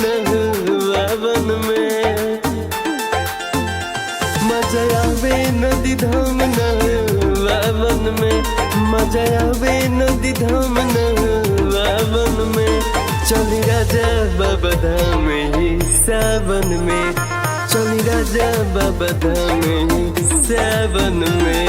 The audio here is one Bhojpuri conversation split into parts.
नहवावन में। मजा आवे नदी धाम नहवावन में, मजा आवे नदी धाम नहवावन में। चली राजा बाबा धाम ही सावन में, चली राजा बाबा धाम ही सावन में।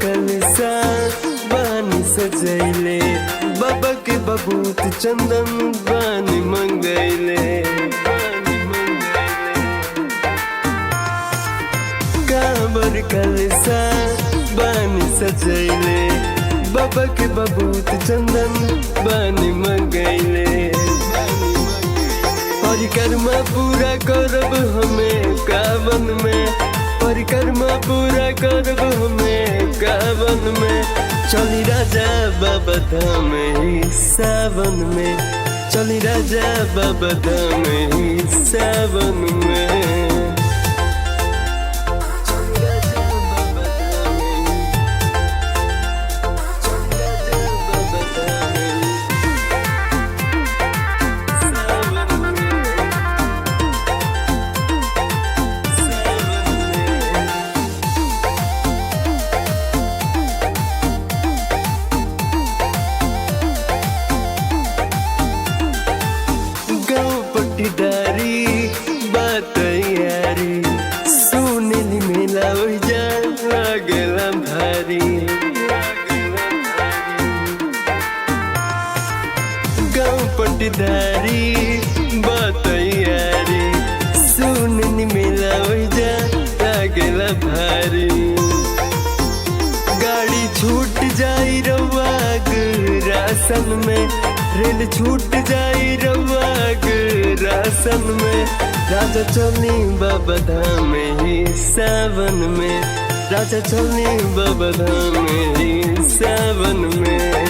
कलसा बानी सजैले, बाबा के बबूत चंदन बानी मंगैले। कांवर कलसा बानी सजैले, बाबा के बबूत चंदन बानी मंगैले। परिक्रमा पूरा करब हमें कावन में, परिक्रमा पूरा करब हमें कावन में। चली राजा बाबा धाम ही सावन में, चली राजा बाबा धाम ही सावन में। पट्टीदारी बात यारी, सुनीली मेला जा लागला भारी। गाँव पट्टीदारी बात यारी, सुनीली मेला जा लागला भारी। गाड़ी छूट जाई रउआ राशन में, रेल छूट जाई रउआ राशन में। राजा चली बाबा धाम ही सावन में, राजा चली बाबा धाम ही सावन में।